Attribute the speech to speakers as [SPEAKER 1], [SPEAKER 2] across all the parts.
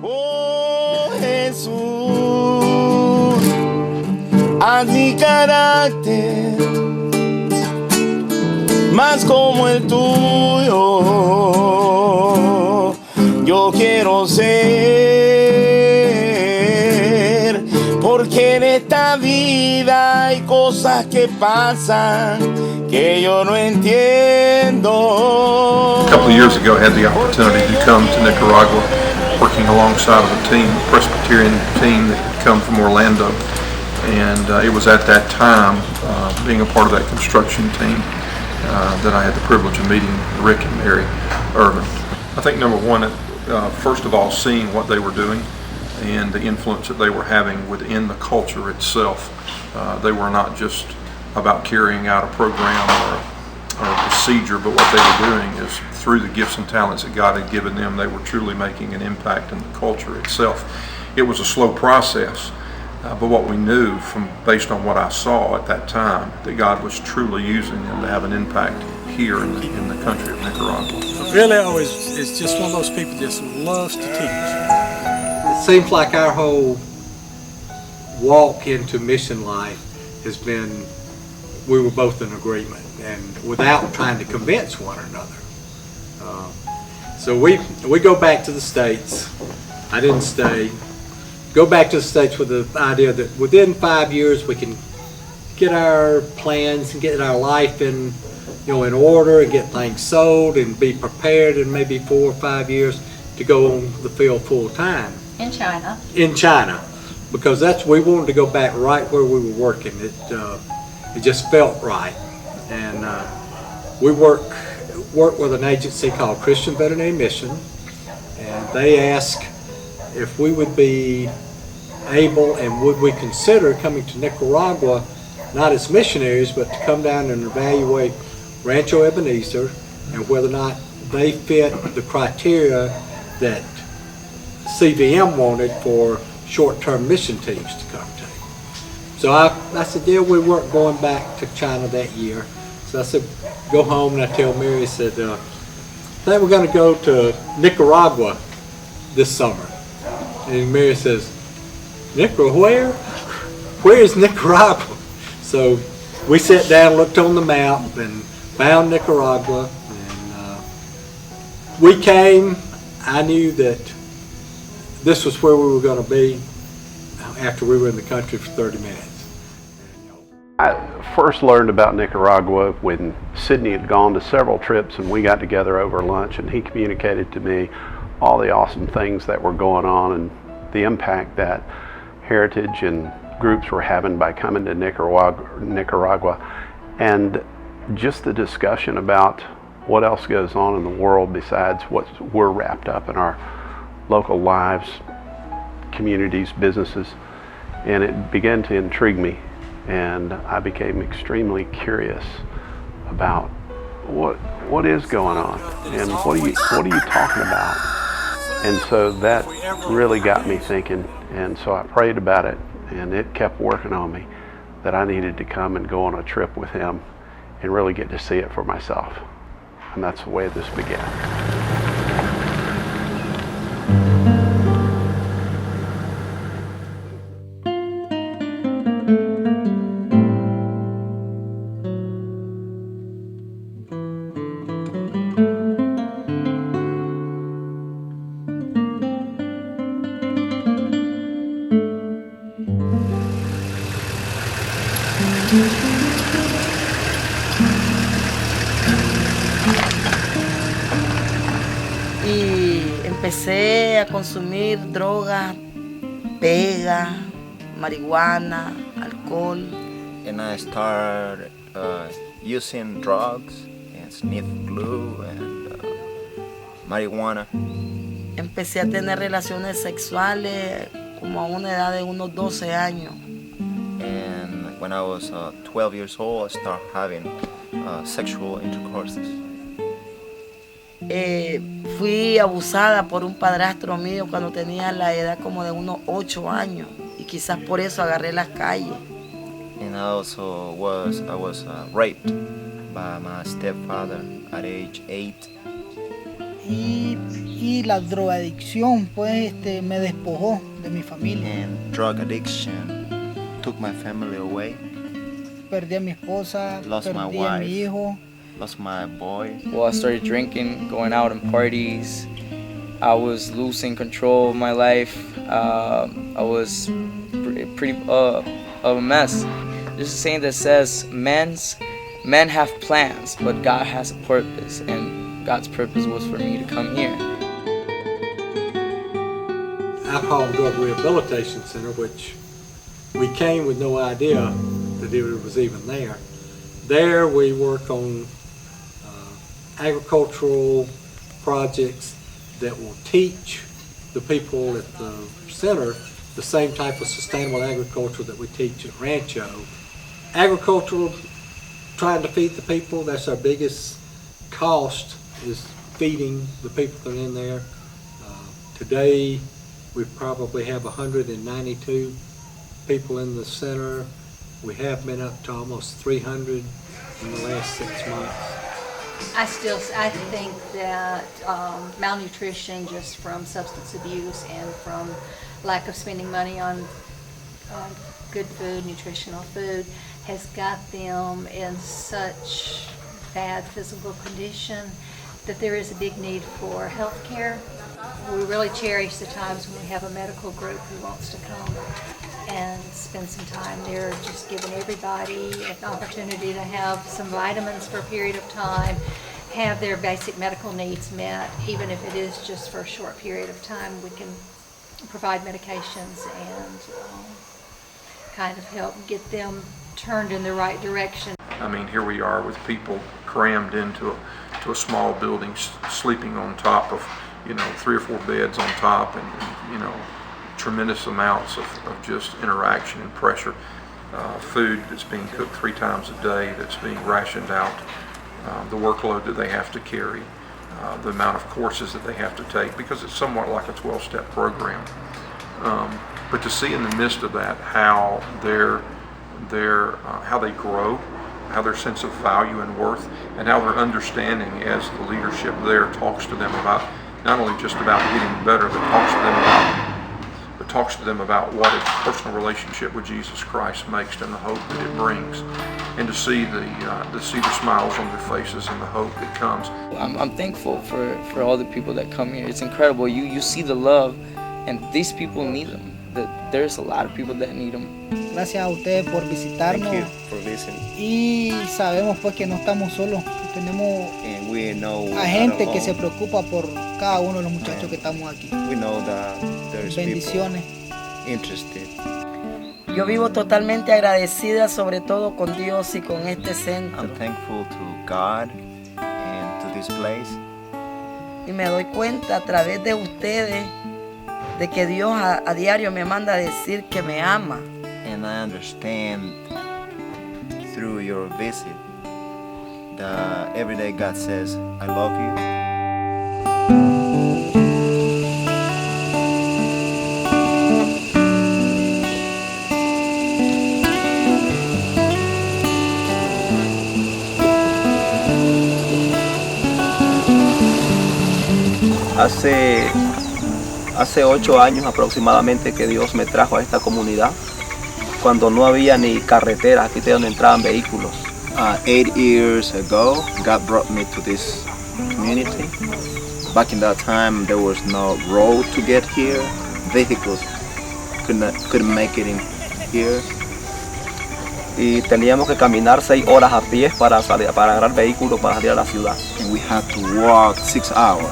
[SPEAKER 1] Oh Jesús, haz mi carácter más como el tuyo. Yo quiero ser, porque en esta vida hay cosas que pasan que yo no entiendo.
[SPEAKER 2] A couple of years ago, I had the opportunity to come to Nicaragua, working alongside of a team, a Presbyterian team that had come from Orlando. And it was at that time, being a part of that construction team, that I had the privilege of meeting Rick and Mary Irvin. I think number one, first of all, seeing what they were doing and the influence that they were having within the culture itself. They were not just about carrying out a program or a procedure, but what they were doing is through the gifts and talents that God had given them, they were truly making an impact in the culture itself. It was a slow process, but what we knew based on what I saw at that time, that God was truly using them to have an impact here in the country of Nicaragua.
[SPEAKER 3] Really, is just one of those people just loves to teach.
[SPEAKER 4] It seems like our whole walk into mission life has been, we were both in agreement and without trying to convince one another. So we go back to the States. I didn't stay. Go back to the States with the idea that within 5 years we can get our plans and get our life in order and get things sold and be prepared in maybe 4 or 5 years to go on the field full time.
[SPEAKER 5] In China.
[SPEAKER 4] In China, because we wanted to go back right where we were working. It just felt right, and we work with an agency called Christian Veterinary Mission, and they ask if we would be able and would we consider coming to Nicaragua, not as missionaries, but to come down and evaluate Rancho Ebenezer and whether or not they fit the criteria that CVM wanted for short-term mission teams to come to. So I said, yeah, we weren't going back to China that year. So I said, go home, and I tell Mary, I said, I think we're going to go to Nicaragua this summer. And Mary says, Nicaragua, where? Where is Nicaragua? So we sat down, looked on the map, and found Nicaragua. And we came. I knew that this was where we were going to be after we were in the country for 30 minutes.
[SPEAKER 6] I first learned about Nicaragua when Sydney had gone to several trips, and we got together over lunch, and he communicated to me all the awesome things that were going on and the impact that Heritage and groups were having by coming to Nicaragua, and just the discussion about what else goes on in the world besides what we're wrapped up in our local lives, communities, businesses, and it began to intrigue me, and I became extremely curious about what is going on and what are you talking about. And so that really got me thinking, and so I prayed about it, and it kept working on me that I needed to come and go on a trip with him and really get to see it for myself. And that's the way this began.
[SPEAKER 7] Y empecé a consumir drogas, pega, marihuana, alcohol.
[SPEAKER 8] And I started using drugs and sniff glue and marijuana.
[SPEAKER 7] Empecé a tener relaciones sexuales como a una edad de unos 12 años.
[SPEAKER 8] And when I was 12 years old, I started having sexual intercourses.
[SPEAKER 7] Fui abusada por un padrastro mío cuando tenía la edad como de unos 8 años y quizás por eso agarré las calles.
[SPEAKER 8] And I was raped by my stepfather at age 8.
[SPEAKER 5] y la drogadicción pues me despojó de mi familia.
[SPEAKER 8] And drug addiction took my family away.
[SPEAKER 5] Perdí a mi esposa,
[SPEAKER 8] Lost my
[SPEAKER 5] perdí a mi
[SPEAKER 8] wife.
[SPEAKER 5] hijo.
[SPEAKER 8] Lost my boy.
[SPEAKER 9] Well, I started drinking, going out and parties. I was losing control of my life. I was pretty of a mess. There's a saying that says, men have plans, but God has a purpose, and God's purpose was for me to come here.
[SPEAKER 4] Alcohol and Drug Rehabilitation Center, which we came with no idea that it was even there. There we work on agricultural projects that will teach the people at the center the same type of sustainable agriculture that we teach at Rancho. Agricultural, trying to feed the people, that's our biggest cost, is feeding the people that are in there. Today we probably have 192 people in the center. We have been up to almost 300 in the last 6 months.
[SPEAKER 10] I think that malnutrition, just from substance abuse and from lack of spending money on good food, nutritional food, has got them in such bad physical condition that there is a big need for health care. We really cherish the times when we have a medical group who wants to come and spend some time there, just giving everybody an opportunity to have some vitamins for a period of time, have their basic medical needs met, even if it is just for a short period of time. We can provide medications and kind of help get them turned in the right direction.
[SPEAKER 2] I mean, here we are with people crammed into a small building, sleeping on top of, 3 or 4 beds on top, and tremendous amounts of just interaction and pressure. Food that's being cooked 3 times a day, that's being rationed out, the workload that they have to carry, the amount of courses that they have to take, because it's somewhat like a 12-step program. But to see in the midst of that how how they grow, how their sense of value and worth, and how their understanding as the leadership there talks to them about not only just about getting better, but talks to them about what a personal relationship with Jesus Christ makes and the hope that it brings, and to see the smiles on their faces and the hope that comes.
[SPEAKER 9] I'm thankful for all the people that come here. It's incredible. You see the love, and these people need them. There's a lot of people that need them.
[SPEAKER 5] Gracias a ustedes por visitarnos.
[SPEAKER 8] Thank you for listening.
[SPEAKER 5] Y sabemos pues que no estamos solos. Tenemos
[SPEAKER 8] And we know
[SPEAKER 5] a gente que se preocupa por cada uno de los muchachos que estamos aquí.
[SPEAKER 8] We know that there's
[SPEAKER 5] Bendiciones.
[SPEAKER 8] people interested.
[SPEAKER 7] Yo vivo totalmente agradecida, sobre todo con Dios y con este centro.
[SPEAKER 8] I'm thankful to God and to this place.
[SPEAKER 7] Y me doy cuenta a través de ustedes de que Dios a diario me manda a decir que me ama.
[SPEAKER 8] And I understand through your visit that every day God says, I love you.
[SPEAKER 11] Hace 8 años aproximadamente que Dios me trajo a esta comunidad, cuando no había ni carreteras aquí de donde entraban vehículos.
[SPEAKER 8] 8 years ago, God brought me to this community. Back in that time, there was no road to get here. Vehicles couldn't make it in here.
[SPEAKER 11] Y teníamos que caminar 6 horas a pie para agarrar vehículos para salir a la ciudad.
[SPEAKER 8] And we had to walk 6 hours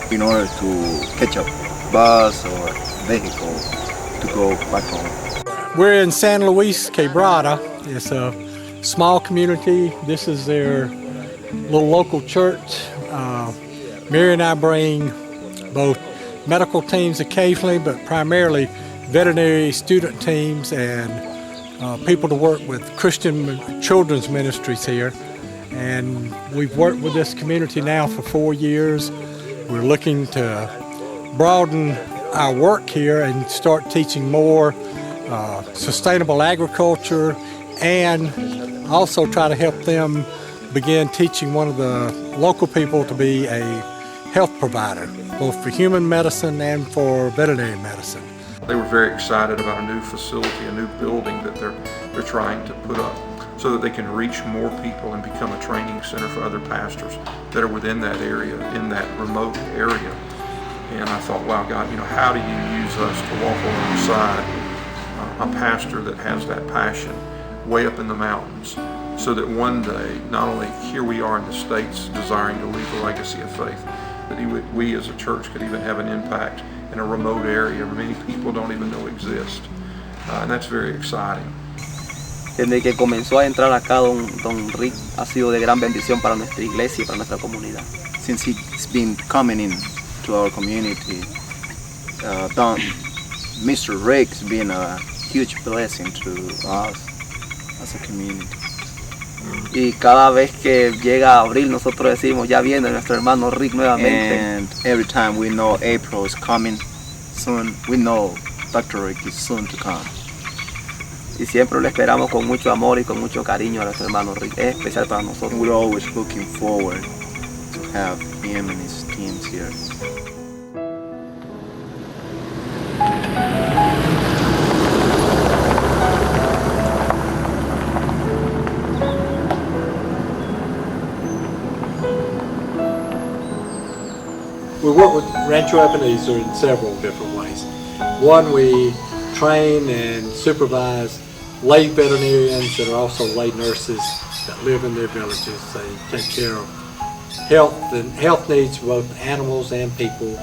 [SPEAKER 8] in order to catch a bus or vehicle to go back home.
[SPEAKER 3] We're in San Luis Quebrada. It's a small community. This is their little local church. Mary and I bring both medical teams occasionally, but primarily veterinary student teams and people to work with Christian children's ministries here. And we've worked with this community now for 4 years. We're looking to broaden our work here and start teaching more sustainable agriculture, and also try to help them begin teaching one of the local people to be a health provider, both for human medicine and for veterinary medicine.
[SPEAKER 2] They were very excited about a new facility, a new building that they're trying to put up so that they can reach more people and become a training center for other pastors that are within that area, in that remote area. And I thought, wow, God, how do you use us to walk alongside a pastor that has that passion way up in the mountains, so that one day, not only here we are in the States desiring to leave a legacy of faith, that we as a church could even have an impact in a remote area where many people don't even know exist. And that's very exciting.
[SPEAKER 11] Desde que comenzó a entrar acá, don Rick ha sido de gran bendición para nuestra iglesia y para nuestra comunidad.
[SPEAKER 8] Since he's been coming in to our community, Mr. Rick's been a huge blessing to us as a community.
[SPEAKER 11] Y cada vez que llega abril nosotros decimos, ya viene nuestro hermano Rick nuevamente.
[SPEAKER 8] And every time we know April is coming soon, we know Dr. Rick is soon to come.
[SPEAKER 11] Y siempre lo esperamos con mucho amor y con mucho cariño a nuestro hermano Rick. Es especial para nosotros.
[SPEAKER 8] And we're always looking forward to have him and his teams here.
[SPEAKER 4] We work with Rancho Ebenezer in several different ways. One, we train and supervise lay veterinarians that are also lay nurses that live in their villages. They take care of health needs for both animals and people.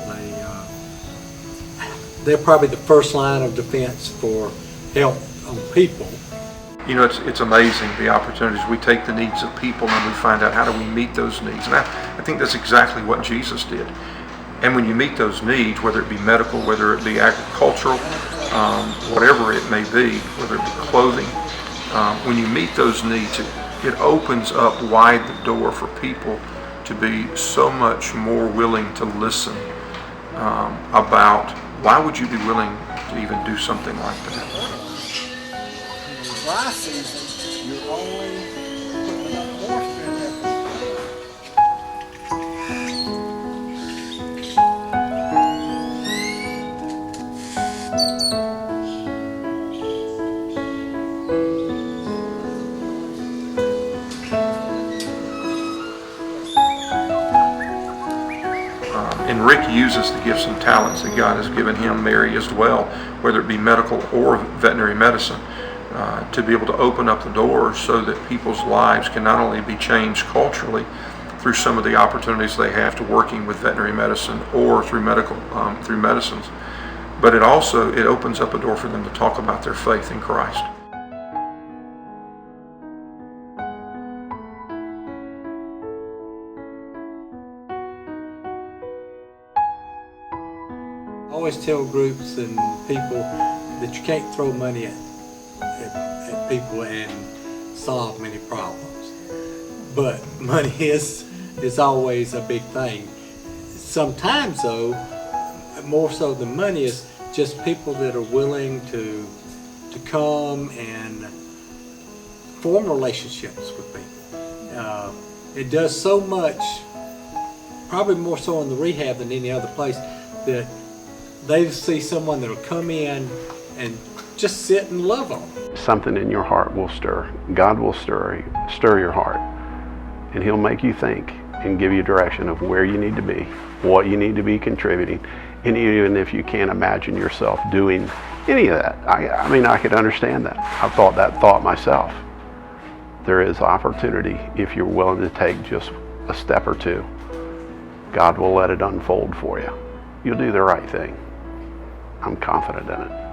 [SPEAKER 4] They're probably the first line of defense for health on people.
[SPEAKER 2] It's amazing the opportunities. We take the needs of people and we find out how do we meet those needs. And I think that's exactly what Jesus did. And when you meet those needs, whether it be medical, whether it be agricultural, whatever it may be, whether it be clothing, when you meet those needs, it opens up wide the door for people to be so much more willing to listen about why would you be willing to even do something like that.
[SPEAKER 3] Dry season, you're only putting enough moisture in there.
[SPEAKER 2] And Rick uses the gifts and talents that God has given him, Mary as well, whether it be medical or veterinary medicine, to be able to open up the doors so that people's lives can not only be changed culturally through some of the opportunities they have to working with veterinary medicine or through through medicines, but it opens up a door for them to talk about their faith in Christ.
[SPEAKER 4] I always tell groups and people that you can't throw money at people and solve many problems. But money is always a big thing. Sometimes though, more so than money, is just people that are willing to come and form relationships with people. It does so much, probably more so in the rehab than any other place, that they see someone that'll come in and just sit and love on them.
[SPEAKER 6] Something in your heart will stir. God will stir your heart, and He'll make you think and give you direction of where you need to be, what you need to be contributing, and even if you can't imagine yourself doing any of that. I mean, I could understand that. I've thought that thought myself. There is opportunity if you're willing to take just a step or two. God will let it unfold for you. You'll do the right thing. I'm confident in it.